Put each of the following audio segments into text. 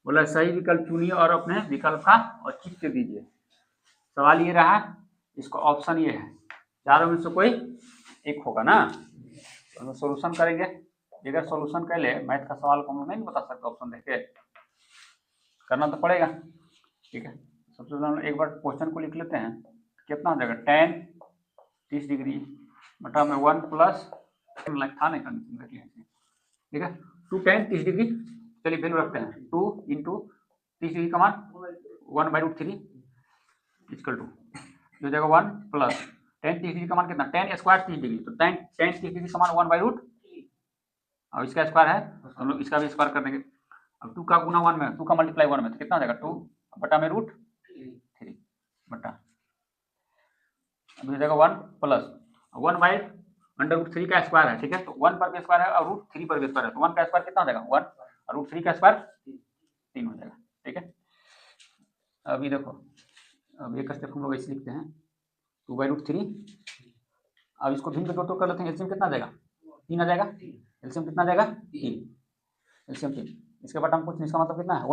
बोला सही विकल्प चुनिए और अपने विकल्प का औचित्य से दीजिए। सवाल ये रहा, इसको ऑप्शन ये है, चारों में से कोई एक होगा ना, तो हम सोल्यूशन करेंगे। अगर सोल्यूशन कर ले मैथ का सवाल को हम लोग नहीं बता सकते, ऑप्शन देख के करना तो पड़ेगा। ठीक है, सबसे पहले एक बार क्वेश्चन को लिख लेते हैं। कितना हो जाएगा, tan 30 डिग्री बटा में 1 प्लस था नहीं करना, ठीक है, 2 tan 30 डिग्री, चलिए वैल्यू रखते हैं 2 इंटू 30 डिग्री का मान 1/√3 इक्वल टू हो जाएगा 1 प्लस tan 30 डिग्री का मान कितना, tan स्क्वायर 30 डिग्री, तो tan 30 डिग्री का मान 1/√3, और इसका स्क्वायर है हम लोग इसका भी स्क्वायर कर देंगे। अब 2 का गुना 1 में, 2 का मल्टीप्लाई 1 में, तो कितना हो जाएगा 2 बटा में √3 बटा, अब हो जाएगा 1 प्लस 1/√3 का स्क्वायर है, ठीक है, तो 1 पर भी स्क्वायर है और √3 पर भी स्क्वायर है, तो 1 का स्क्वायर कितना हो जाएगा 1 और √3 का स्क्वायर 3 हो जाएगा। ठीक है, अभी देखो, अब एक स्टेप हम लोग ऐसे लिखते हैं 2/√3, अब इसको भिन्न में कर लेते हैं, एलसीएम कितना आ जाएगा 3 आ जाएगा, एलसीएम कितना आ जाएगा 3, एलसीएम 3, इसके बाद हम कुछ इसका मतलब कितना है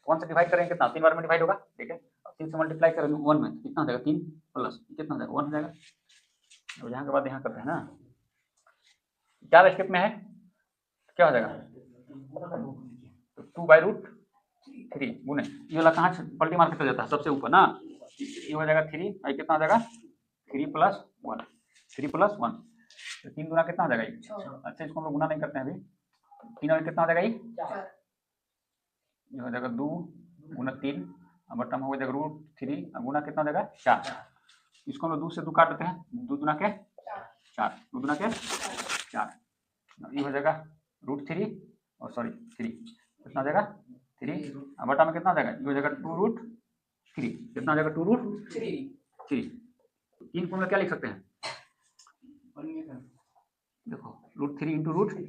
1 से डिवाइड करेंगे कितना 3 बार में डिवाइड होगा, ठीक है, 3 से मल्टीप्लाई करेंगे 1 में, कितना हो जाएगा 3 प्लस कितना हो जाएगा 1 हो जाएगा। अब यहाँ के बाद यहाँ करते हैं ना, 4 स्टेप में है, क्या हो जाएगा, तो 2/√3 गुने ये वाला कहाँ पलटी मार के चल जाता है सबसे ऊपर ना, ये हो जाएगा 3, कितना हो जाएगा 3 + 1, 3 + 1, तो 3 गुना कितना हो जाएगा ये, अच्छा इसको हम लोग गुना नहीं करते हैं अभी, 3 और कितना हो जाएगा ये हो जाएगा 2 गुना 3 बटा में हो जाएगा √3 गुना कितना हो जाएगा 4, इसको हम लोग 2 से 2 काट देते हैं, 2 दूना के 4, 2 दूना के 4, ये हो जाएगा √3 और सॉरी 3, कितना हो जाएगा 3 बटा में कितना हो जाएगा, ये हो जाएगा 2√3, कितना हो जाएगा 2√3, 3 को हम लोग क्या लिख सकते हैं, देखो √3 इंटू √3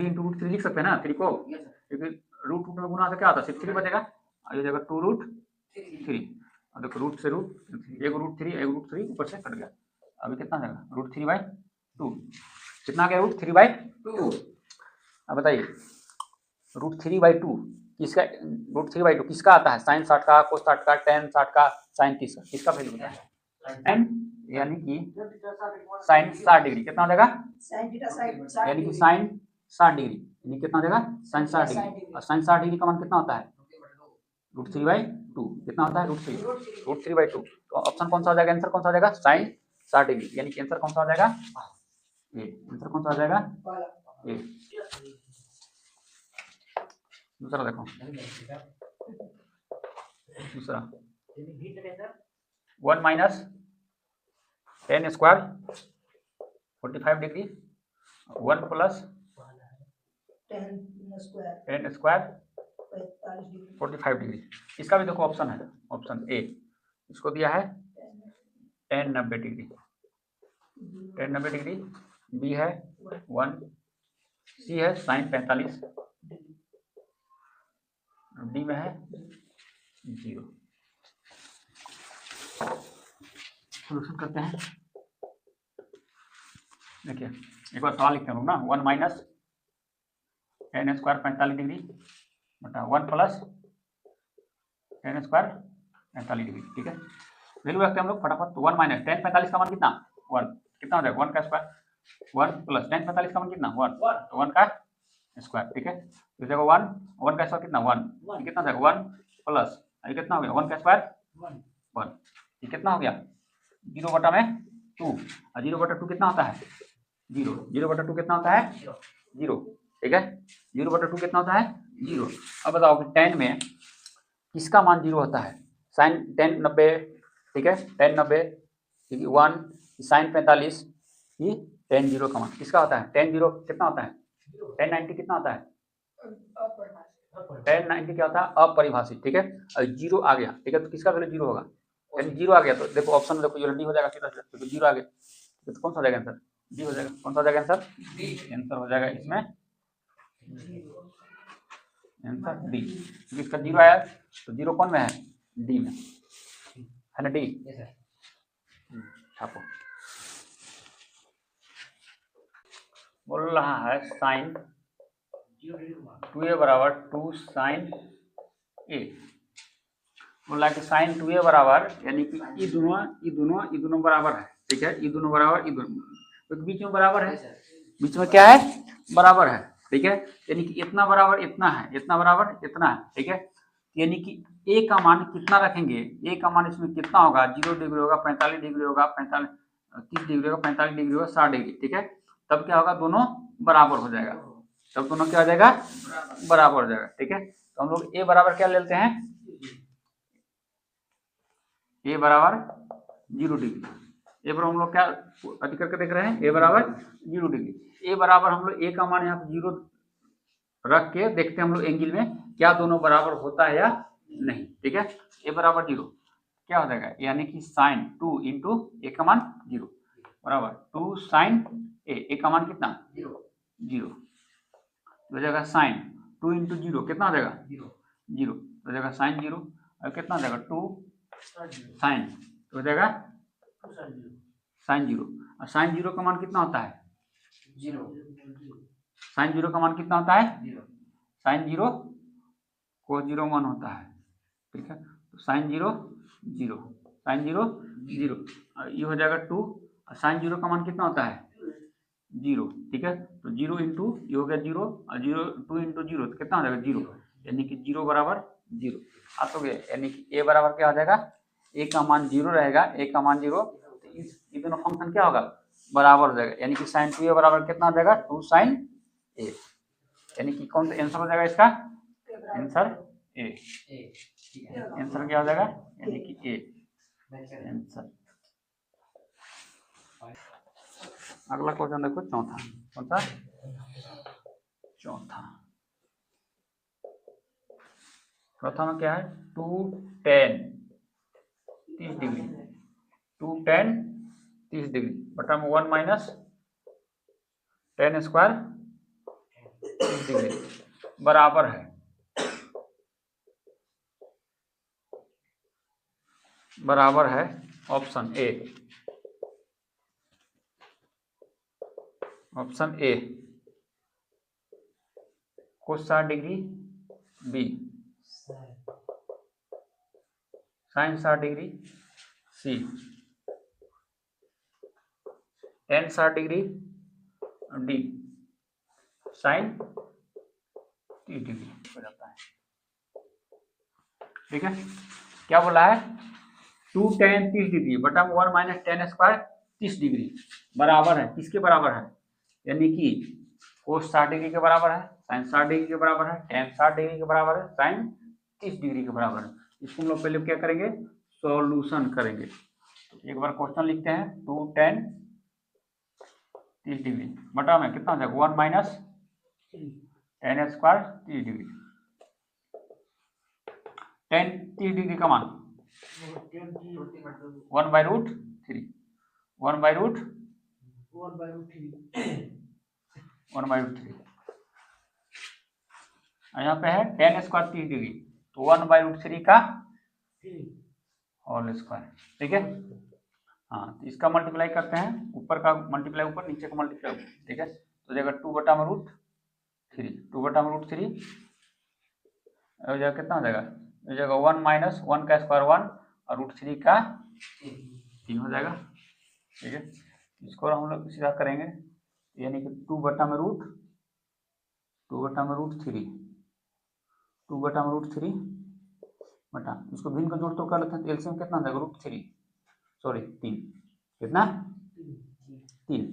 इंटू √3 लिख सकते हैं ना 3 को, क्योंकि √2 में गुना से क्या होता है सिर्फ 3 बचेगा, ये जाएगा 2√3, और देखो रूट से एक √3 ऊपर से कट गया, अभी कितना जाएगा √3/2, कितना आ गया √3/2। अब बताइए √3/2 किसका, √3/2 किसका आता है, sin 60 का, cos 60 का, tan 60 का, sin 30 का, किसका वैल्यू होता है, tan यानी कि sin 60 डिग्री, कितना हो जाएगा यानी कि sin 60 डिग्री, यानी कितना हो जाएगा sin 60 डिग्री, और sin 60 डिग्री का मान कितना होता है √3/2, कितना होता है √3/2, तो ऑप्शन कौन सा हो जाएगा, आंसर कौन सा हो जाएगा sin 60 डिग्री, यानी कि आंसर कौन सा हो जाएगा ए, आंसर कौन सा हो जाएगा ए। दूसरा देखो, दूसरा 1 minus tan square 45 degree 1 plus tan square 45 degree, इसका भी देखो ऑप्शन है, ऑप्शन ए, इसको दिया है tan 90 degree, tan 90 degree, B है 1, सी है sin 45, डी में है 0। सोल्यूशन करते हैं, देखिए एक बार सवाल लिखते हैं ना, 1 माइनस tan स्क्वायर 45 डिग्री बटा 1 प्लस tan स्क्वायर 45 डिग्री, ठीक है, वैल्यू रखते हैं हम लोग फटाफट, तो 1 माइनस tan 45 का मान कितना 1, कितना हो जाएगा 1 का स्क्वायर 1 प्लस tan 45 का मान कितना 1, तो 1 का स्क्वायर, ठीक है, तो जगह 1 का स्क्वायर कितना 1, कितना हो जाएगा 1 प्लस ये कितना हो गया 1 का स्क्वायर 1, ये कितना हो गया 0 बटा में 2, और 0 बटा 2 कितना होता है 0, 0 बटा 2 कितना होता है 0, ठीक है, 0 बटा 2 कितना होता है 0। अब बताओ कि tan में किसका मान 0 होता है, sin tan 90, ठीक है, tan 90 1 sin 45 ये tan 0 का मान किसका होता है, tan 0 कितना होता है, tan 90 कितना होता है, tan 90 क्या होता है अपरिभाषित, ठीक है, और 0 आ गया, ठीक है, तो किसका वैल्यू 0 होगा, यानी 0 आ गया, तो देखो ऑप्शन में देखो ये डी हो जाएगा सीधा सीधा, तो 0 आ गया, तो कौन सा हो जाएगा आंसर डी हो जाएगा, कौन सा हो जाएगा आंसर आंसर हो जाएगा इसमें आंसर डी, क्योंकि इसका 0 आया, तो 0 कौन में है डी में, है ना डी, छापो, बोल रहा है sin 2a बराबर 2 साइन ए, बोला कि साइन 2a बराबर, यानी कि ये दोनों बराबर है, ठीक है, ये दोनों बराबर, ये दोनों तो बीच में बराबर है, बीच में क्या है, बराबर है, ठीक है, यानी कि इतना बराबर इतना है, इतना बराबर इतना है, ठीक है, यानी कि a का मान कितना रखेंगे, a का मान इसमें कितना होगा, 0 डिग्री होगा, 45 डिग्री होगा, 30 डिग्री होगा, 45 डिग्री होगा, 60 डिग्री, ठीक है, तब क्या होगा, दोनों बराबर हो जाएगा, तब दोनों क्या हो जाएगा, बराबर हो जाएगा, ठीक है, तो हम लोग a बराबर क्या लेते हैं, a बराबर 0 डिग्री, ए बराबर हम लोग क्या अधिक करके देख रहे हैं, ए बराबर 0 डिग्री, ए बराबर हम लोग ए का मान यहाँ पे 0 रख के देखते हैं हम लोग एंगल में क्या दोनों बराबर होता है या नहीं, ठीक है, ए बराबर 0 क्या हो जाएगा, यानी कि साइन 2 इंटू ए का मान 0 बराबर 2 साइन ए का मान कितना 0 हो जाएगा, साइन 2 इंटू 0 कितना हो जाएगा 0 हो जाएगा, साइन 0 और कितना हो जाएगा 2 साइन हो जाएगा साइन 0, और साइन 0 का मान कितना होता है 0, साइन 0 का मान कितना होता है 0, साइन 0 को 0 मान होता है, ठीक है, तो साइन 0 0 साइन 0 0 और ये हो जाएगा 2 और साइन 0 का मान कितना होता है 0, ठीक है, तो 0 इंटू ये हो गया 0 और 0 2 इंटू 0 तो कितना हो जाएगा 0, यानी कि 0 बराबर 0 आ तो गया, यानी कि ए बराबर क्या हो जाएगा, ए का मान 0 रहेगा, ए का मान 0, तो ये दोनों फंक्शन क्या होगा बराबर हो जाएगा, यानी कि साइन 2a बराबर कितना हो जाएगा 2 साइन ए, यानी कि कौन सा आंसर हो जाएगा इसका, आंसर ए, आंसर क्या हो जाएगा, यानी कि ए आंसर। अगला क्वेश्चन देखो चौथा, कौन सा चौथा, चौथा में क्या है 2 10 30 डिग्री 2 10 30 डिग्री बटा में 1 माइनस 10 स्क्वायर 30 डिग्री बराबर है, बराबर है option A, option A cos 60 degree, B sine 60 degree, C tan 60 degree, D sine 30 degree हो जाता है, ठीक है, क्या बोला है 2 10 30 डिग्री बटा 1 माइनस 10 स्क्वायर 30 डिग्री बराबर है, किसके बराबर है, यानी कि कोस 60 डिग्री के बराबर है, साइन 60 डिग्री के बराबर है, टेन 60 डिग्री के बराबर है, साइन 30 डिग्री के बराबर है, इसको हम लोग पहले क्या करेंगे सॉल्यूशन करेंगे, तो एक बार क्वेश्चन लिखते हैं 2 10 30 डिग्री बटा में कितना हो जाएगा 1 माइनस 10 स्क्वायर 30 डिग्री, 10 30 डिग्री का मान 1 बाई रूट 3 1 बाई रूट 3 यहाँ पे है 10 स्क्वायर 30 डिग्री तो 1 बाई रूट 3 का होल स्क्वायर, ठीक है, हाँ तो इसका मल्टीप्लाई करते हैं, ऊपर का मल्टीप्लाई ऊपर, नीचे का मल्टीप्लाई ऊपर, ठीक है, तो जगह 2 बटा में रूट 3 2 बटा में रूट 3 जगह कितना हो जाएगा, जगह 1 माइनस 1 का स्क्वायर 1 और रूट 3 का 3 हो जाएगा, ठीक है, इसको हम लोग सीधा करेंगे, यानी कि 2 बटा में रूट 3 2 बटा में रूट 3 बटा इसको भिन्न का जोड़ तो कर लेते हैं, तो एलसीएम कितना देगा रूट 3 सॉरी 3 कितना 3,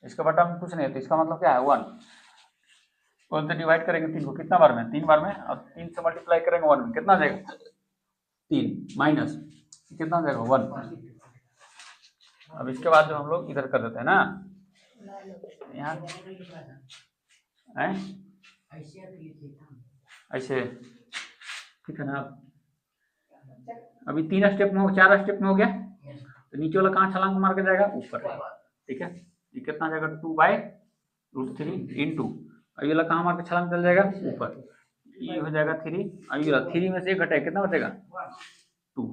इसका बटा में कुछ नहीं है तो इसका मतलब क्या है 1 से डिवाइड करेंगे 3 को कितना बार में 3 बार में, और 3 से मल्टीप्लाई करेंगे 1 में कितना जाएगा 3 माइनस कितना जाएगा 1, अब इसके बाद जो हम लोग इधर कर देते हैं ना यहाँ ऐसे, ठीक है ना, अभी 3 स्टेप में हो 4 स्टेप में हो गया, तो नीचे वाला कहाँ छलांग मार के जाएगा ऊपर, ठीक है, ये कितना जाएगा 2 बाई रूट 3 इंटू अभी वाला कहाँ मार के छलांग चल जाएगा ऊपर, ये हो जाएगा 3 अभी वाला 3 में से 1 घटाए कितना बचेगा 2,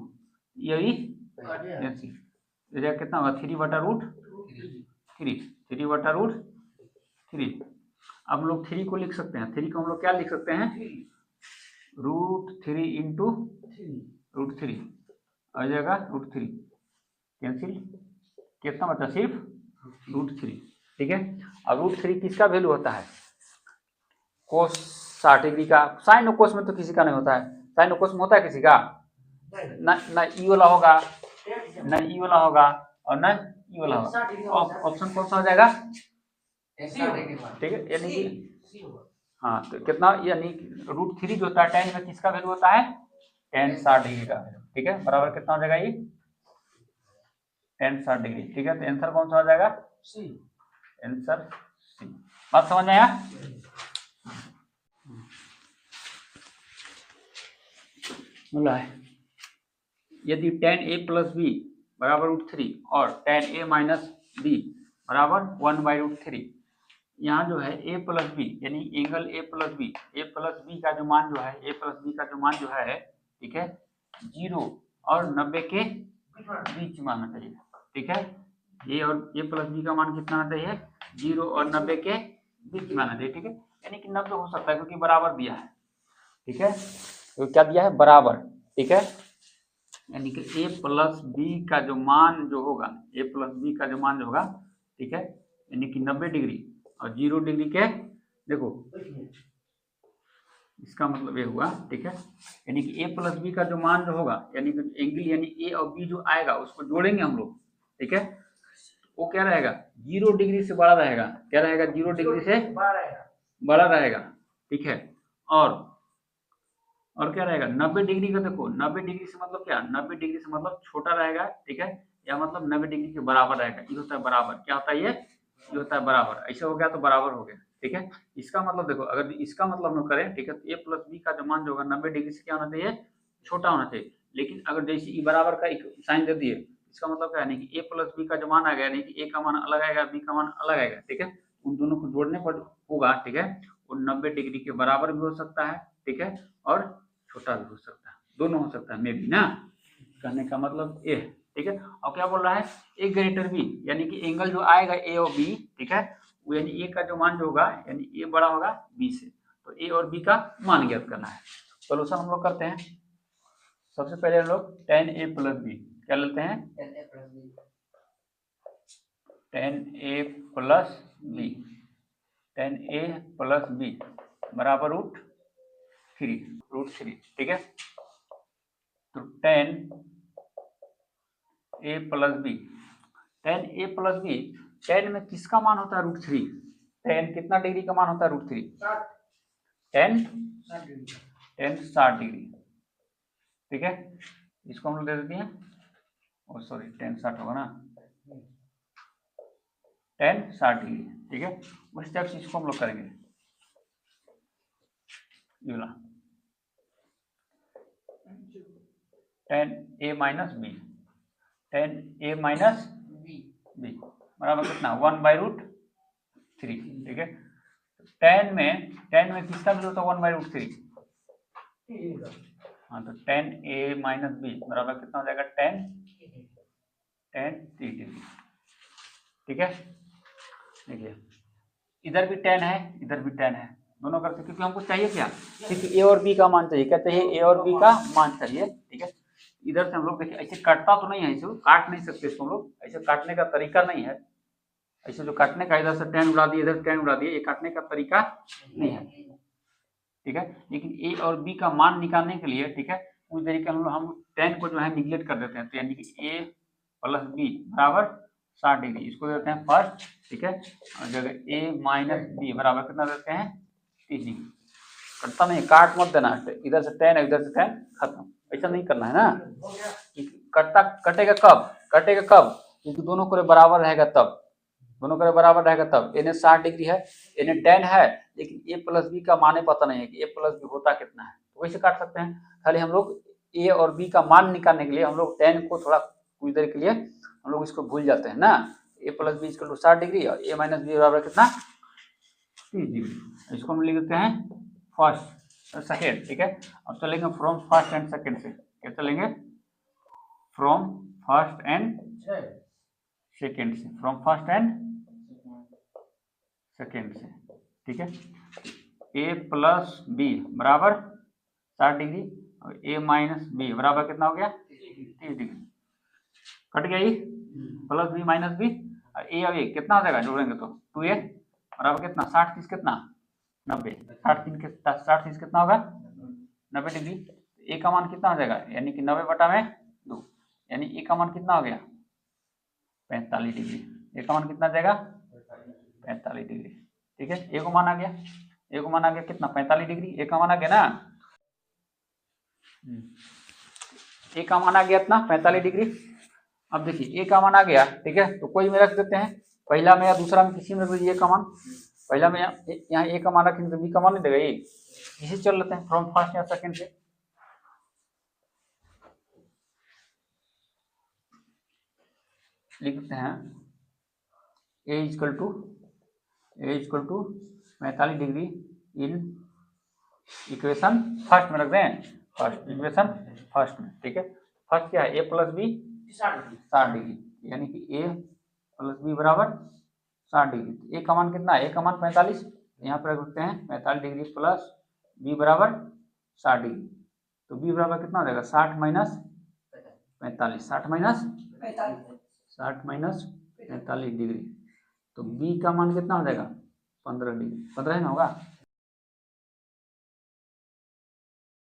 ये कितना होगा 3 बटा रूट 3 3 बटा रूट 3 अब हम लोग 3 को लिख सकते हैं, 3 को हम लोग क्या लिख सकते हैं, √3 इंटू √3 आ जाएगा, √3 कैंसिल, कितना बचा, सिर्फ √3, ठीक है। अब √3 किसका वैल्यू होता है, कोस 60 डिग्री का। साइन और कोस में तो किसी का नहीं होता है, साइन और कोस में होता है किसी का, ना ई वाला होगा, ना ई वाला होगा और ना ई वाला होगा। ऑप्शन कौन सा हो जाएगा, ठीक है, यानी कि हाँ, तो कितना, यानी √3 जो होता है tan में किसका वैल्यू होता है, tan 60 डिग्री का, ठीक है, बराबर कितना हो जाएगा, ये tan 60 डिग्री, ठीक है। तो आंसर कौन सा हो जाएगा, सी, आंसर सी। बात समझ में आया। बोला है यदि tan a प्लस बी बराबर √3 और tan a माइनस बी बराबर 1/√3, यहाँ जो है a प्लस बी यानी एंगल a प्लस बी का जो मान जो है, ठीक है, 0 और 90 के बीच में आना चाहिए, ठीक है। a प्लस बी का मान कितना आना चाहिए, 0 और 90 के बीच में आना चाहिए, ठीक है, यानी कि 90 हो सकता है क्योंकि बराबर दिया है, ठीक है, तो क्या दिया है, बराबर, ठीक है, यानी कि a प्लस बी का जो मान जो होगा, ठीक है, यानी कि 90 डिग्री और 0 डिग्री के, देखो इसका मतलब ये हुआ, ठीक है, यानी कि a प्लस बी का जो मान जो होगा, यानी कि एंगल यानी a और b जो आएगा उसको जोड़ेंगे हम लोग, ठीक है, वो क्या रहेगा, 0 डिग्री से बड़ा रहेगा, क्या रहेगा, 0 डिग्री से बड़ा रहेगा, ठीक है, और क्या रहेगा, 90 डिग्री का, देखो 90 डिग्री से मतलब क्या, 90 डिग्री से मतलब छोटा रहेगा, ठीक है, या मतलब 90 डिग्री के बराबर रहेगा, ये होता है बराबर, क्या होता है ये होता है बराबर, ऐसा हो गया तो बराबर हो गया, ठीक है। इसका मतलब देखो, अगर इसका मतलब हम लोग करें, ठीक है, तो a प्लस बी का जो मान जो होगा 90 डिग्री से क्या होना चाहिए, छोटा होना चाहिए, लेकिन अगर जैसे ई बराबर का साइन दे दिए, इसका मतलब क्या है कि a प्लस बी का जो मान आएगा, यानी कि a का मान अलग आएगा, b का मान अलग आएगा, ठीक है, उन दोनों को जोड़ने पर होगा, ठीक है, वो 90 डिग्री के बराबर भी हो सकता है, ठीक है, और छोटा भी हो सकता है, दोनों हो सकता है, मे भी ना, कहने का मतलब ये, ठीक है। और क्या बोल रहा है, ए ग्रेटर बी, यानी कि एंगल जो आएगा ए और बी, ठीक है, वो यानी ए का जो मान जो होगा, यानी ए बड़ा होगा बी से, तो ए और बी का मान ज्ञात करना है। सोल्यूशन हम लोग करते हैं, सबसे पहले हम लोग tan a प्लस बी क्या लेते हैं, tan a प्लस बी बराबर √3, ठीक है, तो tan a plus B, tan में किसका मान होता है, √3, tan कितना डिग्री का मान होता है, √3, tan 60 डिग्री, ठीक है, इसको हम लोग दे देते हैं, और सॉरी tan 60 होगा ना, tan 60 डिग्री, ठीक है, उस टाइप से इसको हम लोग करेंगे, ये वाला tan a माइनस बी, बराबर कितना, 1/√3, ठीक है, tan में किसका वैल्यू होता है, 1/√3, हाँ, तो tan a माइनस बी बराबर कितना हो जाएगा, tan 3 डिग्री, ठीक है, देखिए इधर भी tan है, इधर भी tan है, दोनों करते, क्योंकि हमको चाहिए क्या, सिर्फ a और b का मान चाहिए, क्या चाहिए, a और b का मान चाहिए, ठीक है। इधर से हम लोग देखिए ऐसे काटता तो नहीं है, इसे काट नहीं सकते इसको हम लोग, ऐसे काटने का तरीका नहीं है, ऐसे जो काटने का, इधर से tan उड़ा दिए, इधर tan उड़ा दिए, ये काटने का तरीका नहीं है, ठीक है, लेकिन a और b का मान निकालने के लिए, ठीक है, उस तरीके हम tan को जो है निगलेक्ट कर देते हैं, तो यानी कि a प्लस बी बराबर 60 डिग्री, इसको देते हैं फर्स्ट, ठीक है, और जगह a माइनस बी बराबर कितना देते हैं, 30 डिग्री, कटता नहीं, काट मत देना, इधर से tan इधर से tan खत्म, ऐसा नहीं करना है ना, कटेगा कब, क्योंकि दोनों को बराबर रहेगा तब, इन्हें 60 डिग्री है, इन्हें tan है, लेकिन a प्लस बी का मान पता नहीं है कि a प्लस बी होता कितना है, तो वैसे काट सकते हैं, खाली हम लोग a और b का मान निकालने के लिए हम लोग tan को थोड़ा कुछ देर के लिए हम लोग इसको भूल जाते हैं ना, a प्लस बी इसको 60 डिग्री और a माइनस बी बराबर कितना, 30 डिग्री, इसको हम लिख देते हैं फर्स्ट सेकेंड, ठीक है। अब चलेंगे फ्रॉम फर्स्ट एंड सेकेंड से, क्या चलेंगे, फ्रॉम फर्स्ट एंड सेकेंड से, फ्रॉम फर्स्ट एंड सेकेंड से, ठीक है। ए प्लस बी बराबर 60 डिग्री और ए माइनस बी बराबर कितना हो गया 30 डिग्री। कट गया ये प्लस बी माइनस बी और ए और ए कितना हो जाएगा जोड़ेंगे तो 2a बराबर कितना 60 30 कितना 90 60 30 कितना होगा 90 डिग्री। ए का मान कितना हो जाएगा यानी कि 90 बटा में 2 यानी ए का मान कितना हो गया 45 डिग्री। ए का मान कितना जाएगा 45 डिग्री। ठीक है ए को मान आ गया कितना 45 डिग्री। ए का मान आ गया ना ए का मान आ गया इतना 45 डिग्री। अब देखिए ए का मान आ गया ठीक है तो कोई में रख देते हैं पहला में या दूसरा में किसी में रख दीजिए ए का मान। पहला में यहाँ ए का मान रखेंगे तो बी का मान नहीं देगा ये इसे चल लेते हैं फ्रॉम फर्स्ट या सेकंड से। लिखते हैं A equal to 45 degree in equation first में रख दें फर्स्ट इक्वेशन फर्स्ट में। ठीक है फर्स्ट क्या है ए प्लस बी 60 डिग्री यानी कि ए प्लस बी बराबर 60 डिग्री। ए का मान कितना है ए का मान 45 यहाँ पर रखते हैं 45 डिग्री प्लस बी बराबर 60 डिग्री तो बी बराबर कितना हो जाएगा 60 माइनस 45 60 माइनस 45 डिग्री तो बी का मान कितना हो जाएगा 15 डिग्री 15 है ना होगा